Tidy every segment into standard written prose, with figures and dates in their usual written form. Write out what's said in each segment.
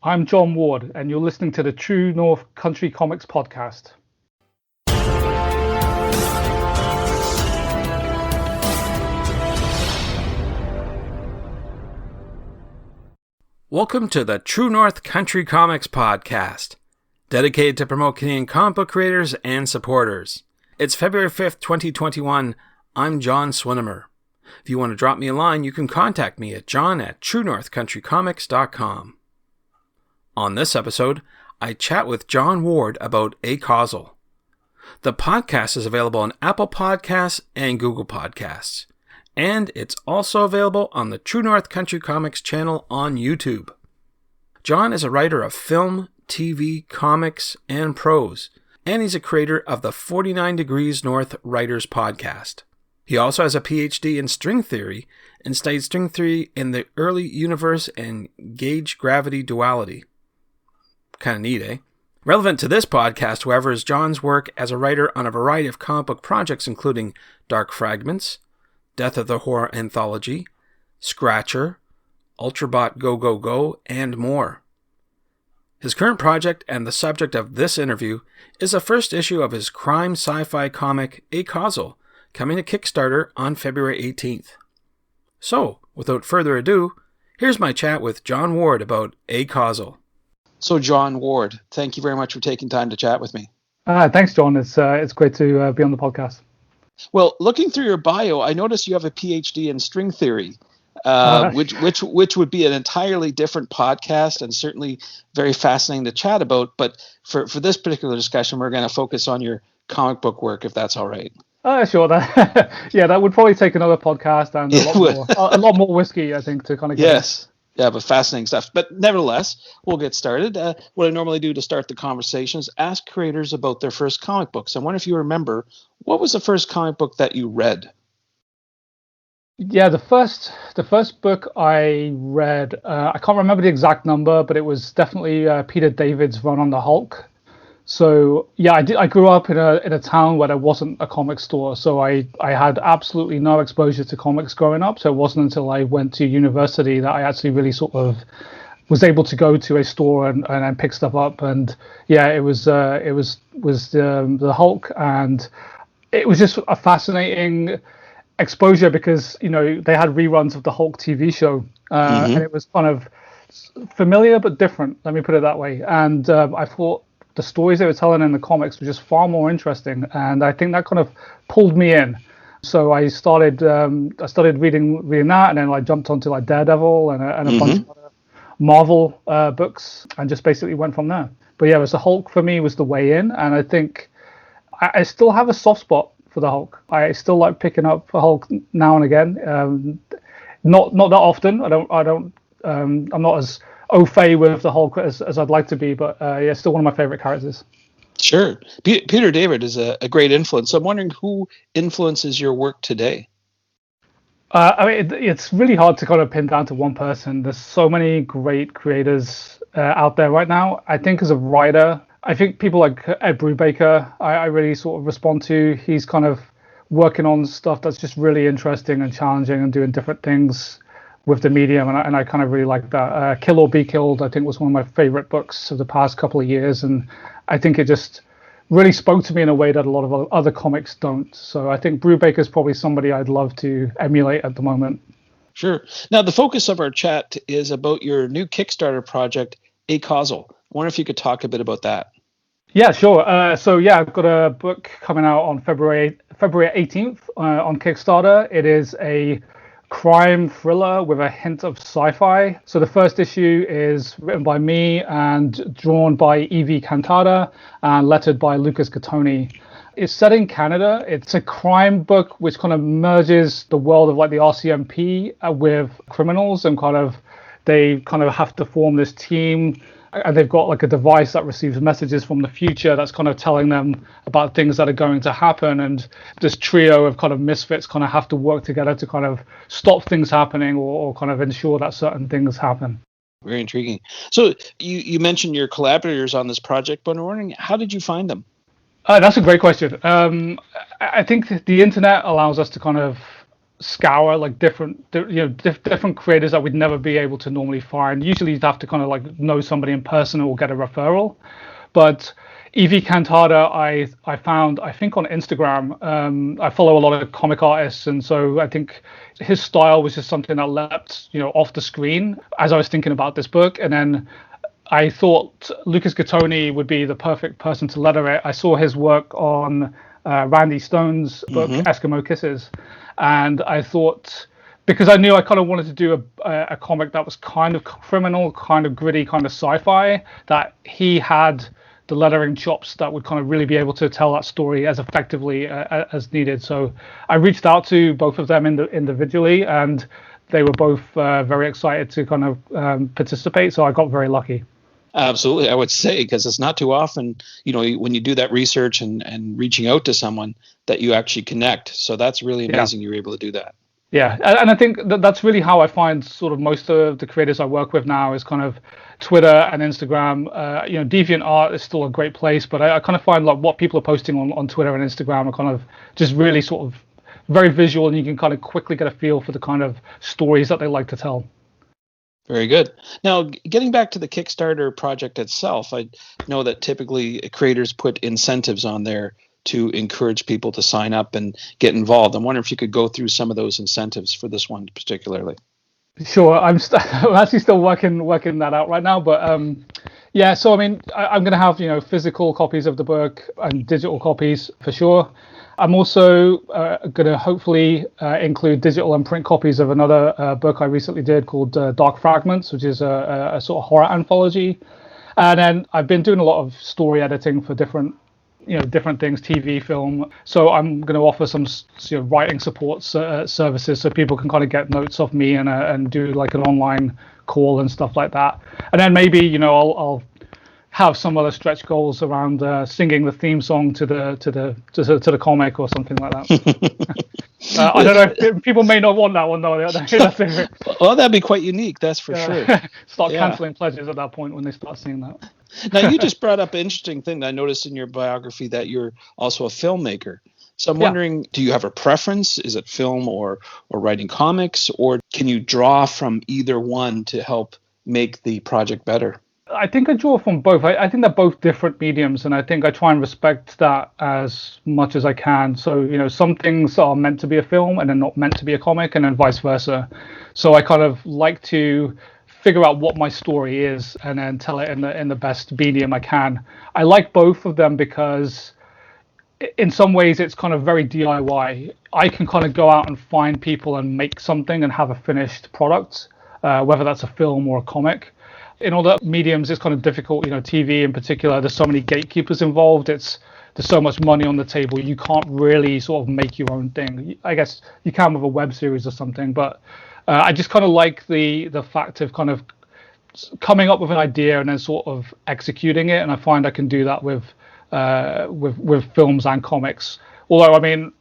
I'm John Ward, and you're listening to the True North Country Comics podcast. Welcome to the True North Country Comics podcast, dedicated to promote Canadian comic book creators and supporters. It's February 5th, 2021. I'm John Swinimer. If you want to drop me a line, you can contact me at john@truenorthcountrycomics.com. On this episode, I chat with John Ward about Acasual. The podcast is available on Apple Podcasts and Google Podcasts, and it's also available on the True North Country Comics channel on YouTube. John is a writer of film, TV, comics, and prose, and he's a creator of the 49 Degrees North Writers Podcast. He also has a PhD in string theory and studied string theory in the early universe and gauge gravity duality. Kind of neat, eh? Relevant to this podcast, however, is John's work as a writer on a variety of comic book projects, including Dark Fragments, Death of the Horror Anthology, Scratcher, Ultrabot Go Go Go, and more. His current project and the subject of this interview is the first issue of his crime sci-fi comic Acasual, coming to Kickstarter on February 18th. So, without further ado, here's my chat with John Ward about Acasual. So, John Ward, thank you very much for taking time to chat with me. Thanks, John. It's great to be on the podcast. Well, looking through your bio, I noticed you have a PhD in string theory, which would be an entirely different podcast and certainly very fascinating to chat about. But for this particular discussion, we're going to focus on your comic book work, if that's all right. Sure. That would probably take another podcast and a lot more whiskey, I think, to kind of get. Yes. Yeah, but fascinating stuff. But nevertheless, we'll get started. What I normally do to start the conversation is ask creators about their first comic books. I wonder if you remember, what was the first comic book that you read? Yeah, the first book I read, I can't remember the exact number, but it was definitely Peter David's Run on the Hulk. So yeah, I grew up in a town where there wasn't a comic store, so I had absolutely no exposure to comics growing up. So it wasn't until I went to university that I actually really sort of was able to go to a store and pick stuff up. And yeah, it was the Hulk, and it was just a fascinating exposure because they had reruns of the Hulk TV show, and it was kind of familiar but different. Let me put it that way. And I thought the stories they were telling in the comics were just far more interesting, and I think that kind of pulled me in. So I started reading that, and then I jumped onto like Daredevil and a bunch of other Marvel books, and just basically went from there. But yeah, it was the Hulk for me was the way in, and I think I still have a soft spot for the Hulk. I still like picking up a Hulk now and again. Not that often. I'm not as au fait with the Hulk as I'd like to be, but yeah, still one of my favorite characters. Sure. Peter David is a great influence. So I'm wondering who influences your work today? It's really hard to kind of pin down to one person. There's so many great creators out there right now. I think as a writer, I think people like Ed Brubaker, I really sort of respond to. He's kind of working on stuff that's just really interesting and challenging and doing different things with the medium, and I kind of really like that. Kill or Be Killed, I think, was one of my favorite books of the past couple of years, and I think it just really spoke to me in a way that a lot of other comics don't. So I think Brubaker is probably somebody I'd love to emulate at the moment. Sure. Now, the focus of our chat is about your new Kickstarter project, Acasual. I wonder if you could talk a bit about that. Yeah, sure. So yeah, I've got a book coming out on February 18th on Kickstarter. It is a crime thriller with a hint of sci-fi. So the first issue is written by me and drawn by Evie Cantada and lettered by Lucas Gattoni. It's set in Canada. It's a crime book which kind of merges the world of like the RCMP with criminals, and they kind of have to form this team. And they've got like a device that receives messages from the future that's kind of telling them about things that are going to happen. And this trio of kind of misfits kind of have to work together to kind of stop things happening or kind of ensure that certain things happen. Very intriguing. So you mentioned your collaborators on this project, but I'm wondering, how did you find them? That's a great question. I think the internet allows us to kind of scour like different creators that we'd never be able to normally find. Usually you'd have to kind of like know somebody in person or get a referral. But Evie Cantata, I found, I think, on Instagram. I follow a lot of comic artists, and so I think his style was just something that leapt, off the screen as I was thinking about this book. And then I thought Lucas Gattoni would be the perfect person to letter it. I saw his work on Randy Stone's book, Eskimo Kisses, and I thought, because I knew I kind of wanted to do a comic that was kind of criminal, kind of gritty, kind of sci-fi, that he had the lettering chops that would kind of really be able to tell that story as effectively as needed. So I reached out to both of them individually, and they were both very excited to kind of participate. So I got very lucky. Absolutely, I would say, because it's not too often, when you do that research and reaching out to someone that you actually connect. So that's really amazing. You're able to do that. Yeah, and I think that's really how I find sort of most of the creators I work with now is kind of Twitter and Instagram. DeviantArt is still a great place, but I kind of find like what people are posting on Twitter and Instagram are kind of just really sort of very visual, and you can kind of quickly get a feel for the kind of stories that they like to tell. Very good. Now, getting back to the Kickstarter project itself, I know that typically creators put incentives on there to encourage people to sign up and get involved. I'm wondering if you could go through some of those incentives for this one particularly. Sure, I'm actually still working that out right now, but yeah. So I mean, I'm going to have physical copies of the book and digital copies for sure. I'm also going to hopefully include digital and print copies of another book I recently did called Dark Fragments, which is a sort of horror anthology. And then I've been doing a lot of story editing for different things, TV, film. So I'm going to offer some writing support services so people can kind of get notes off me and do like an online call and stuff like that. And then maybe I'll have some other stretch goals around singing the theme song to the comic or something like that. I don't know if people may not want that one though. Well, that'd be quite unique, that's for sure. Start canceling pledges at that point when they start seeing that. Now, you just brought up an interesting thing that I noticed in your biography, that you're also a filmmaker. So I'm wondering, do you have a preference? Is it film or writing comics, or can you draw from either one to help make the project better? I think I draw from both. I think they're both different mediums, and I think I try and respect that as much as I can. So, some things are meant to be a film and they're not meant to be a comic, and then vice versa. So I kind of like to figure out what my story is and then tell it in the best medium I can. I like both of them because in some ways it's kind of very DIY. I can kind of go out and find people and make something and have a finished product, whether that's a film or a comic. In other mediums, it's kind of difficult. TV in particular, there's so many gatekeepers involved. There's so much money on the table. You can't really sort of make your own thing. I guess you can with a web series or something, but I just kind of like the fact of kind of coming up with an idea and then sort of executing it. And I find I can do that with films and comics. Although, I mean,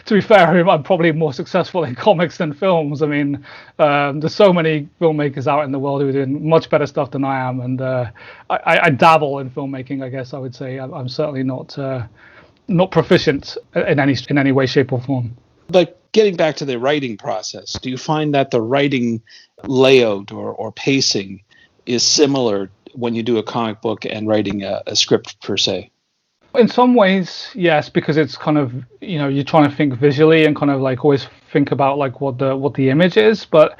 to be fair, I'm probably more successful in comics than films. I mean, there's so many filmmakers out in the world who are doing much better stuff than I am, and I dabble in filmmaking. I guess I would say I'm certainly not proficient in any way, shape, or form. But getting back to the writing process, do you find that the writing layout or pacing is similar when you do a comic book and writing a script per se? In some ways, yes, because it's kind of, you're trying to think visually and kind of like always think about like what the image is, but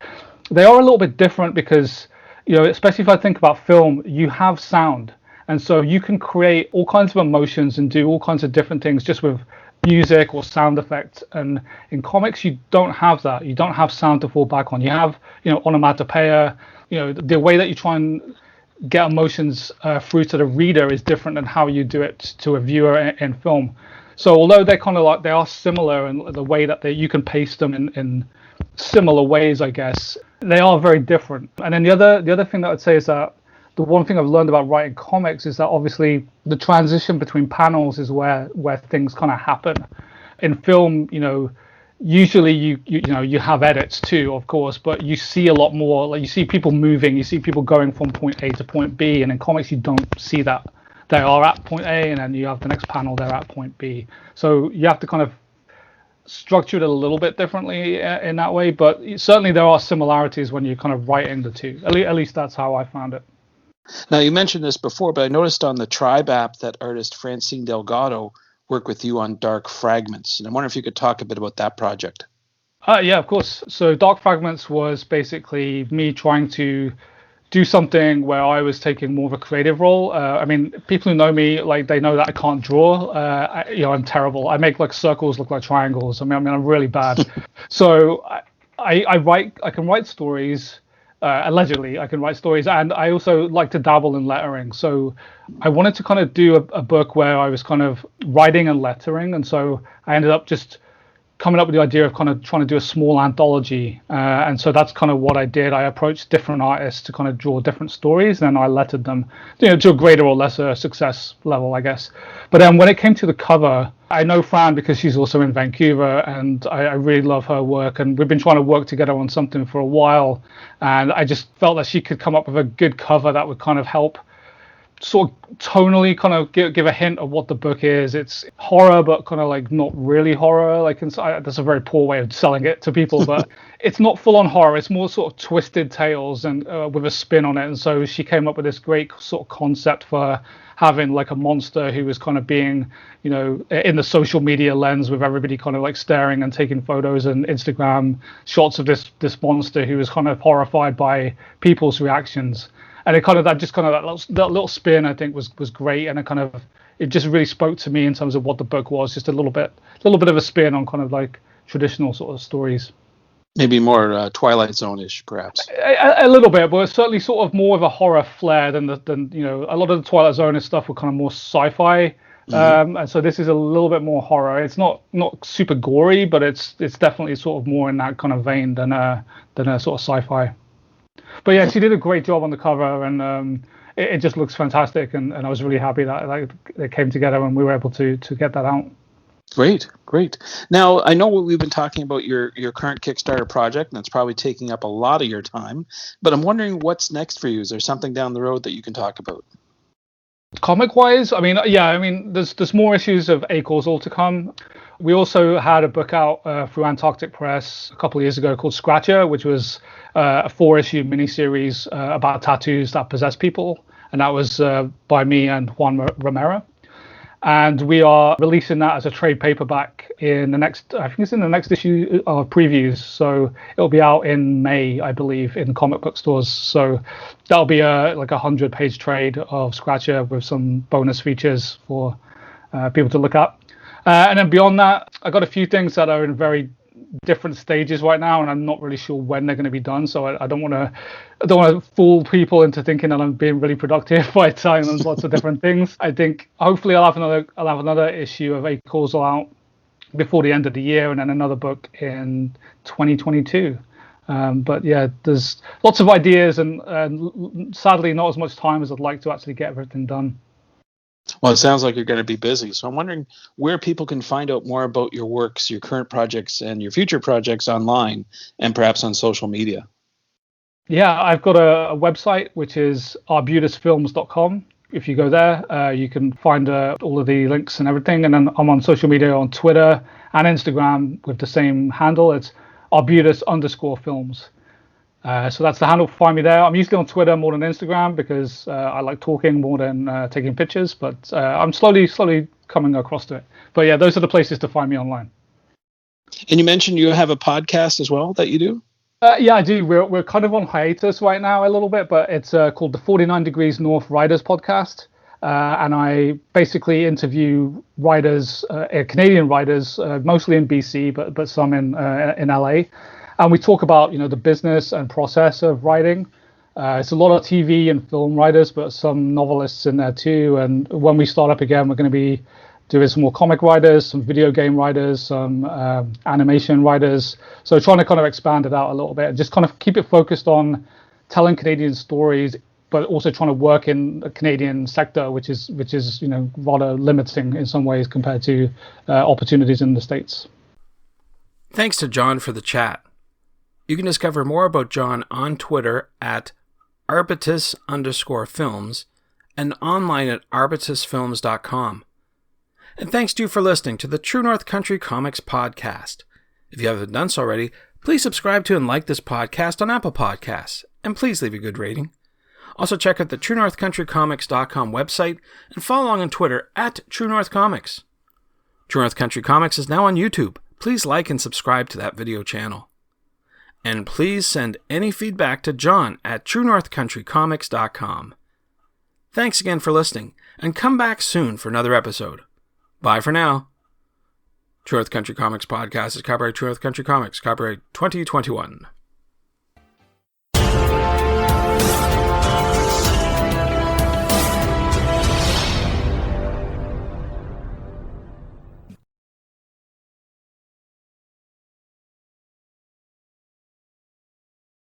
they are a little bit different because, especially if I think about film, you have sound. And so you can create all kinds of emotions and do all kinds of different things just with music or sound effects. And in comics, you don't have that. You don't have sound to fall back on. You have, onomatopoeia, the way that you try and get emotions through to the reader is different than how you do it to a viewer in film. So although they're kind of like, they are similar in the way that you can paste them in similar ways, I guess, they are very different. And then the other thing that I'd say is that the one thing I've learned about writing comics is that obviously the transition between panels is where things kind of happen. In film, usually you have edits too, of course, but you see a lot more. Like you see people moving, you see people going from point A to point B, and in comics you don't see that. They are at point A, and then you have the next panel, they're at point B. So you have to kind of structured a little bit differently in that way, but certainly there are similarities when you're kind of writing the two. At least that's how I found it. Now, you mentioned this before, but I noticed on the Tribe app that artist Francine Delgado worked with you on Dark Fragments. And I wonder if you could talk a bit about that project. Yeah, of course. So Dark Fragments was basically me trying to do something where I was taking more of a creative role. I mean, people who know me, like, they know that I can't draw. I'm terrible. I make like circles look like triangles. I'm really bad. So I can write stories. Allegedly, I can write stories, and I also like to dabble in lettering. So I wanted to kind of do a book where I was kind of writing and lettering, and so I ended up just coming up with the idea of kind of trying to do a small anthology. And so that's kind of what I did. I approached different artists to kind of draw different stories, and I lettered them, to a greater or lesser success level, I guess. But then when it came to the cover, I know Fran because she's also in Vancouver, and I really love her work. And we've been trying to work together on something for a while. And I just felt that she could come up with a good cover that would kind of help sort of tonally kind of give a hint of what the book is. It's horror, but kind of like not really horror. Like, that's a very poor way of selling it to people, but it's not full on horror. It's more sort of twisted tales and with a spin on it. And so she came up with this great sort of concept for having like a monster who was kind of being, in the social media lens with everybody kind of like staring and taking photos and Instagram shots of this monster who was kind of horrified by people's reactions. And that little spin, I think, was great, and it just really spoke to me in terms of what the book was. Just a little bit of a spin on kind of like traditional sort of stories. Maybe more Twilight Zone-ish, perhaps. A little bit, but it's certainly sort of more of a horror flair than a lot of the Twilight Zone stuff were kind of more sci-fi. Mm-hmm. And so this is a little bit more horror. It's not super gory, but it's definitely sort of more in that kind of vein than a sort of sci-fi. But yeah, she did a great job on the cover, and it just looks fantastic. And I was really happy that it came together and we were able to get that out. Great. Now, I know we've been talking about your current Kickstarter project, and it's probably taking up a lot of your time. But I'm wondering what's next for you. Is there something down the road that you can talk about? Comic-wise, there's more issues of Acasual to come. We also had a book out through Antarctic Press a couple of years ago called Scratcher, which was a 4-issue miniseries about tattoos that possess people, and that was by me and Juan Romero. And we are releasing that as a trade paperback in the next issue of previews. So it'll be out in May, I believe, in comic book stores. So that'll be a 100-page trade of Scratcher with some bonus features for people to look at. And then beyond that, I got a few things that are in very different stages right now, and I'm not really sure when they're going to be done. So I don't want to fool people into thinking that I'm being really productive by telling them lots of different things. I think hopefully I'll have another issue of Acasual out before the end of the year, and then another book in 2022. But yeah, there's lots of ideas, and sadly not as much time as I'd like to actually get everything done. Well, it sounds like you're going to be busy. So I'm wondering where people can find out more about your works, your current projects, and your future projects online, and perhaps on social media. Yeah, I've got a website, which is arbutusfilms.com. If you go there, you can find all of the links and everything. And then I'm on social media on Twitter and Instagram with the same handle. It's arbutus_films. So that's the handle. Find me there. I'm usually on Twitter more than Instagram because I like talking more than taking pictures. But I'm slowly coming across to it. But yeah, those are the places to find me online. And you mentioned you have a podcast as well that you do? Yeah, I do. We're kind of on hiatus right now a little bit, but it's called the 49 Degrees North Writers Podcast. And I basically interview writers, Canadian writers, mostly in BC, but some in LA. And we talk about, the business and process of writing. It's a lot of TV and film writers, but some novelists in there too. And when we start up again, we're going to be doing some more comic writers, some video game writers, some animation writers. So trying to kind of expand it out a little bit and just kind of keep it focused on telling Canadian stories, but also trying to work in the Canadian sector, which is rather limiting in some ways compared to opportunities in the States. Thanks to John for the chat. You can discover more about John on Twitter at arbutus_films and online at arbutusfilms.com. And thanks to you for listening to the True North Country Comics podcast. If you haven't done so already, please subscribe to and like this podcast on Apple Podcasts, and please leave a good rating. Also check out the TrueNorthCountryComics.com website and follow along on Twitter at True North Comics. True North Country Comics is now on YouTube. Please like and subscribe to that video channel. And please send any feedback to John at TrueNorthCountryComics.com. Thanks again for listening, and come back soon for another episode. Bye for now. True North Country Comics Podcast is copyright True North Country Comics, copyright 2021.